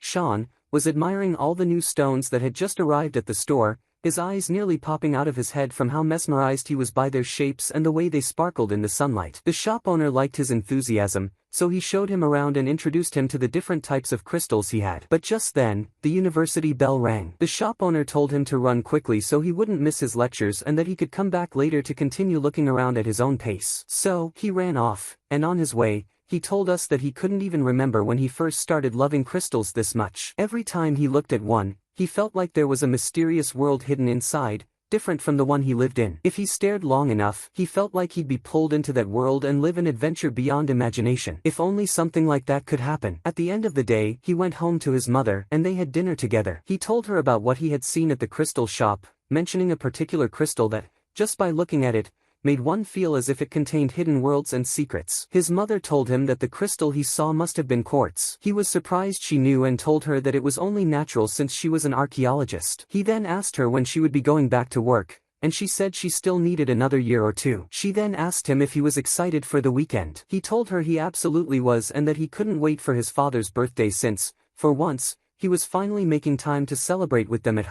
Sean, was admiring all the new stones that had just arrived at the store, his eyes nearly popping out of his head from how mesmerized he was by their shapes and the way they sparkled in the sunlight. The shop owner liked his enthusiasm, so he showed him around and introduced him to the different types of crystals he had. But just then, the university bell rang. The shop owner told him to run quickly so he wouldn't miss his lectures and that he could come back later to continue looking around at his own pace. So, he ran off, and on his way, he told us that he couldn't even remember when he first started loving crystals this much. Every time he looked at one, he felt like there was a mysterious world hidden inside, different from the one he lived in. If he stared long enough, he felt like he'd be pulled into that world and live an adventure beyond imagination. If only something like that could happen. At the end of the day, he went home to his mother and they had dinner together. He told her about what he had seen at the crystal shop, mentioning a particular crystal that, just by looking at it, made one feel as if it contained hidden worlds and secrets. His mother told him that the crystal he saw must have been quartz. He was surprised she knew and told her that it was only natural since she was an archaeologist. He then asked her when she would be going back to work, and she said she still needed another year or two. She then asked him if he was excited for the weekend. He told her he absolutely was and that he couldn't wait for his father's birthday since, for once, he was finally making time to celebrate with them at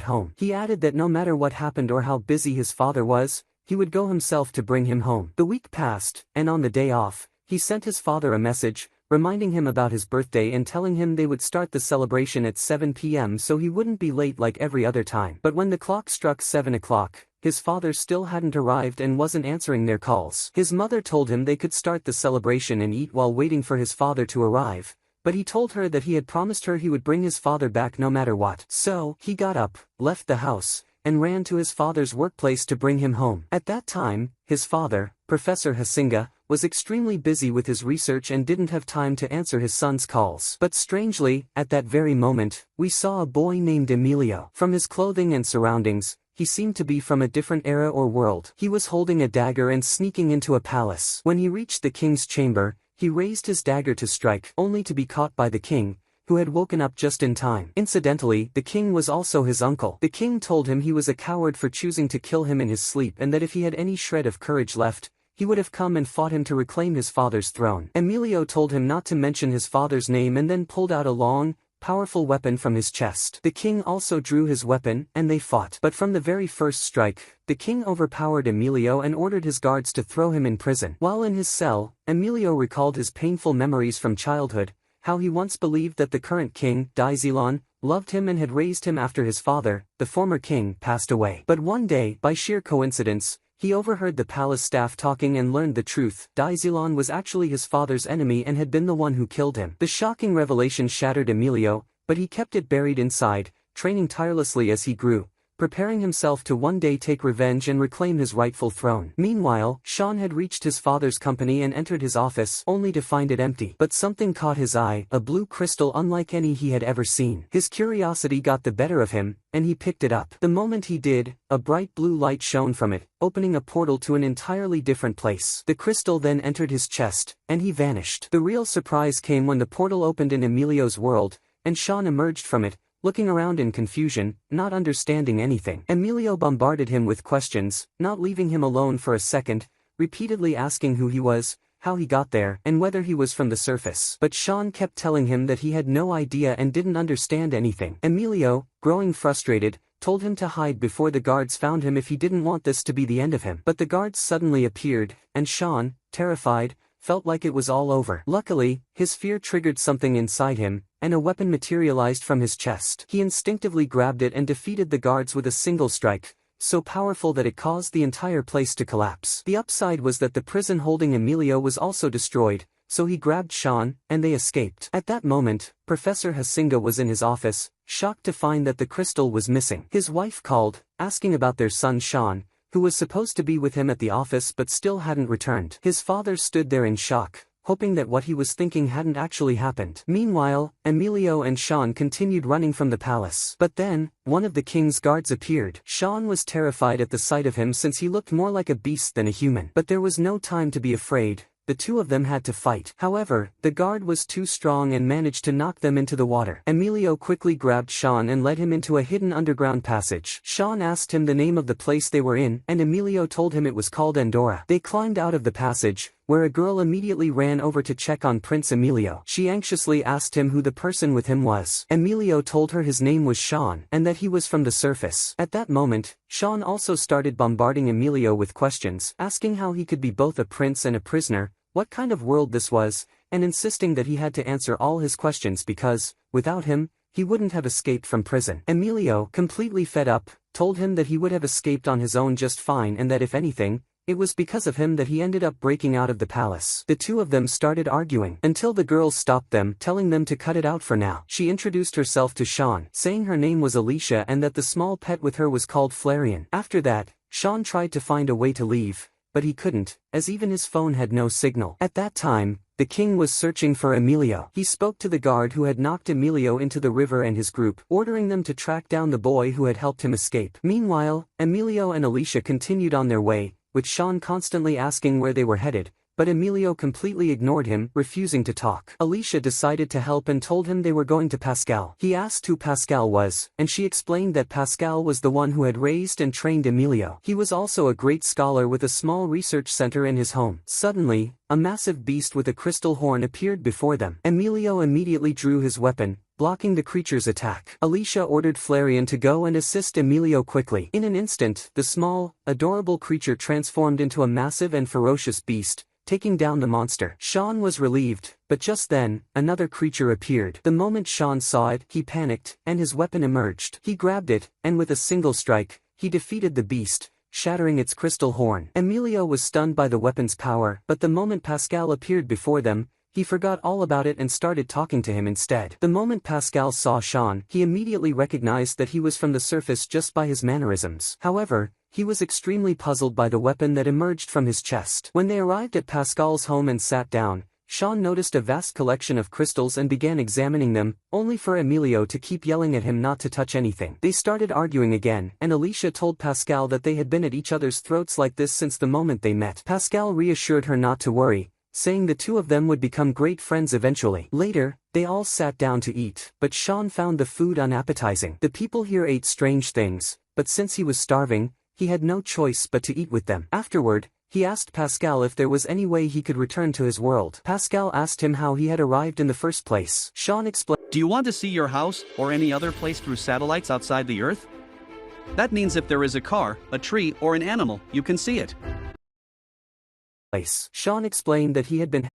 home. He added that no matter what happened or how busy his father was, he would go himself to bring him home. The week passed, and on the day off, he sent his father a message, reminding him about his birthday and telling him they would start the celebration at 7 p.m. so he wouldn't be late like every other time. But when the clock struck 7 o'clock, his father still hadn't arrived and wasn't answering their calls. His mother told him they could start the celebration and eat while waiting for his father to arrive, but he told her that he had promised her he would bring his father back no matter what. So, he got up, left the house, and ran to his father's workplace to bring him home. At that time, his father, Professor Hasinga, was extremely busy with his research and didn't have time to answer his son's calls. But strangely, at that very moment, we saw a boy named Emilio. From his clothing and surroundings, he seemed to be from a different era or world. He was holding a dagger and sneaking into a palace. When he reached the king's chamber, he raised his dagger to strike, only to be caught by the king, who had woken up just in time. Incidentally, the king was also his uncle. The king told him he was a coward for choosing to kill him in his sleep and that if he had any shred of courage left, he would have come and fought him to reclaim his father's throne. Emilio told him not to mention his father's name and then pulled out a long, powerful weapon from his chest. The king also drew his weapon, and they fought. But from the very first strike, the king overpowered Emilio and ordered his guards to throw him in prison. While in his cell, Emilio recalled his painful memories from childhood, how he once believed that the current king, Daisylon, loved him and had raised him after his father, the former king, passed away. But one day, by sheer coincidence, he overheard the palace staff talking and learned the truth. Daisylon was actually his father's enemy and had been the one who killed him. The shocking revelation shattered Emilio, but he kept it buried inside, training tirelessly as he grew, preparing himself to one day take revenge and reclaim his rightful throne. Meanwhile, Sean had reached his father's company and entered his office, only to find it empty. But something caught his eye, a blue crystal unlike any he had ever seen. His curiosity got the better of him, and he picked it up. The moment he did, a bright blue light shone from it, opening a portal to an entirely different place. The crystal then entered his chest, and he vanished. The real surprise came when the portal opened in Emilio's world, and Sean emerged from it, looking around in confusion, not understanding anything. Emilio bombarded him with questions, not leaving him alone for a second, repeatedly asking who he was, how he got there, and whether he was from the surface. But Sean kept telling him that he had no idea and didn't understand anything. Emilio, growing frustrated, told him to hide before the guards found him if he didn't want this to be the end of him. But the guards suddenly appeared, and Sean, terrified, felt like it was all over. Luckily, his fear triggered something inside him, and a weapon materialized from his chest. He instinctively grabbed it and defeated the guards with a single strike, so powerful that it caused the entire place to collapse. The upside was that the prison holding Emilio was also destroyed, so he grabbed Sean, and they escaped. At that moment, Professor Hasinga was in his office, shocked to find that the crystal was missing. His wife called, asking about their son Sean, who was supposed to be with him at the office but still hadn't returned. His father stood there in shock, hoping that what he was thinking hadn't actually happened. Meanwhile, Emilio and Sean continued running from the palace. But then, one of the king's guards appeared. Sean was terrified at the sight of him since he looked more like a beast than a human. But there was no time to be afraid, the two of them had to fight. However, the guard was too strong and managed to knock them into the water. Emilio quickly grabbed Sean and led him into a hidden underground passage. Sean asked him the name of the place they were in, and Emilio told him it was called Andorra. They climbed out of the passage, where a girl immediately ran over to check on Prince Emilio. She anxiously asked him who the person with him was. Emilio told her his name was Sean, and that he was from the surface. At that moment, Sean also started bombarding Emilio with questions, asking how he could be both a prince and a prisoner, what kind of world this was, and insisting that he had to answer all his questions because, without him, he wouldn't have escaped from prison. Emilio, completely fed up, told him that he would have escaped on his own just fine and that if anything, it was because of him that he ended up breaking out of the palace. The two of them started arguing, until the girl stopped them, telling them to cut it out for now. She introduced herself to Sean, saying her name was Alicia and that the small pet with her was called Flareon. After that, Sean tried to find a way to leave, but he couldn't, as even his phone had no signal. At that time, the king was searching for Emilio. He spoke to the guard who had knocked Emilio into the river and his group, ordering them to track down the boy who had helped him escape. Meanwhile, Emilio and Alicia continued on their way, with Sean constantly asking where they were headed, but Emilio completely ignored him, refusing to talk. Alicia decided to help and told him they were going to Pascal. He asked who Pascal was, and she explained that Pascal was the one who had raised and trained Emilio. He was also a great scholar with a small research center in his home. Suddenly, a massive beast with a crystal horn appeared before them. Emilio immediately drew his weapon, blocking the creature's attack. Alicia ordered Flareon to go and assist Emilio quickly. In an instant, the small, adorable creature transformed into a massive and ferocious beast, taking down the monster. Sean was relieved, but just then, another creature appeared. The moment Sean saw it, he panicked, and his weapon emerged. He grabbed it, and with a single strike, he defeated the beast, shattering its crystal horn. Emilio was stunned by the weapon's power, but the moment Pascal appeared before them, he forgot all about it and started talking to him instead. The moment Pascal saw Sean, he immediately recognized that he was from the surface just by his mannerisms. However, he was extremely puzzled by the weapon that emerged from his chest. When they arrived at Pascal's home and sat down, Sean noticed a vast collection of crystals and began examining them, only for Emilio to keep yelling at him not to touch anything. They started arguing again, and Alicia told Pascal that they had been at each other's throats like this since the moment they met. Pascal reassured her not to worry, saying the two of them would become great friends eventually. Later, they all sat down to eat, but Sean found the food unappetizing. The people here ate strange things, but since he was starving, he had no choice but to eat with them. Afterward, he asked Pascal if there was any way he could return to his world. Pascal asked him how he had arrived in the first place. Sean explained, "Do you want to see your house or any other place through satellites outside the Earth? That means if there is a car, a tree, or an animal, you can see it." Sean explained that he had been.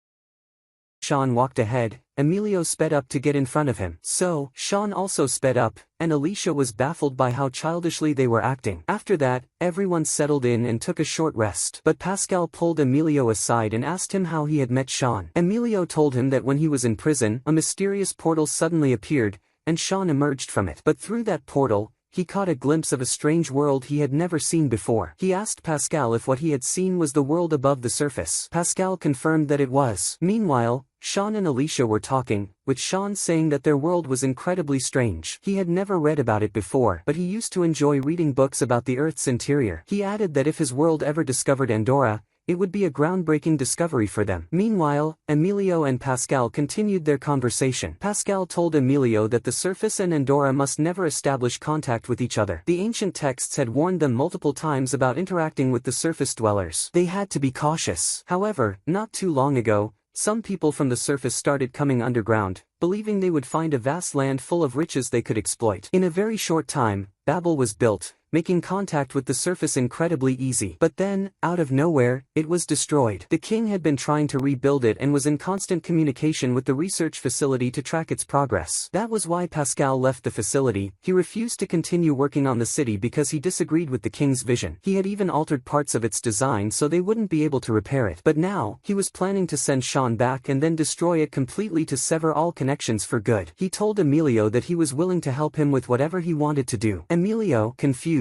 Sean walked ahead, Emilio sped up to get in front of him. So, Sean also sped up, and Alicia was baffled by how childishly they were acting. After that, everyone settled in and took a short rest. But Pascal pulled Emilio aside and asked him how he had met Sean. Emilio told him that when he was in prison, a mysterious portal suddenly appeared, and Sean emerged from it. But through that portal, he caught a glimpse of a strange world he had never seen before. He asked Pascal if what he had seen was the world above the surface. Pascal confirmed that it was. Meanwhile, Sean and Alicia were talking, with Sean saying that their world was incredibly strange. He had never read about it before, but he used to enjoy reading books about the Earth's interior. He added that if his world ever discovered Andorra, it would be a groundbreaking discovery for them. Meanwhile, Emilio and Pascal continued their conversation. Pascal told Emilio that the surface and Andorra must never establish contact with each other. The ancient texts had warned them multiple times about interacting with the surface dwellers. They had to be cautious. However, not too long ago, some people from the surface started coming underground, believing they would find a vast land full of riches they could exploit. In a very short time, Babel was built, making contact with the surface incredibly easy. But then, out of nowhere, it was destroyed. The king had been trying to rebuild it and was in constant communication with the research facility to track its progress. That was why Pascal left the facility. He refused to continue working on the city because he disagreed with the king's vision. He had even altered parts of its design so they wouldn't be able to repair it. But now, he was planning to send Sean back and then destroy it completely to sever all connections for good. He told Emilio that he was willing to help him with whatever he wanted to do. Emilio, confused,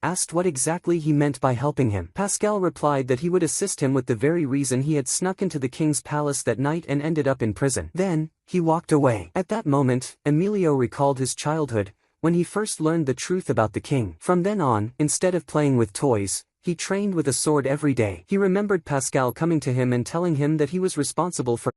asked what exactly he meant by helping him. Pascal replied that he would assist him with the very reason he had snuck into the king's palace that night and ended up in prison. Then, he walked away. At that moment, Emilio recalled his childhood, when he first learned the truth about the king. From then on, instead of playing with toys, he trained with a sword every day. He remembered Pascal coming to him and telling him that he was responsible for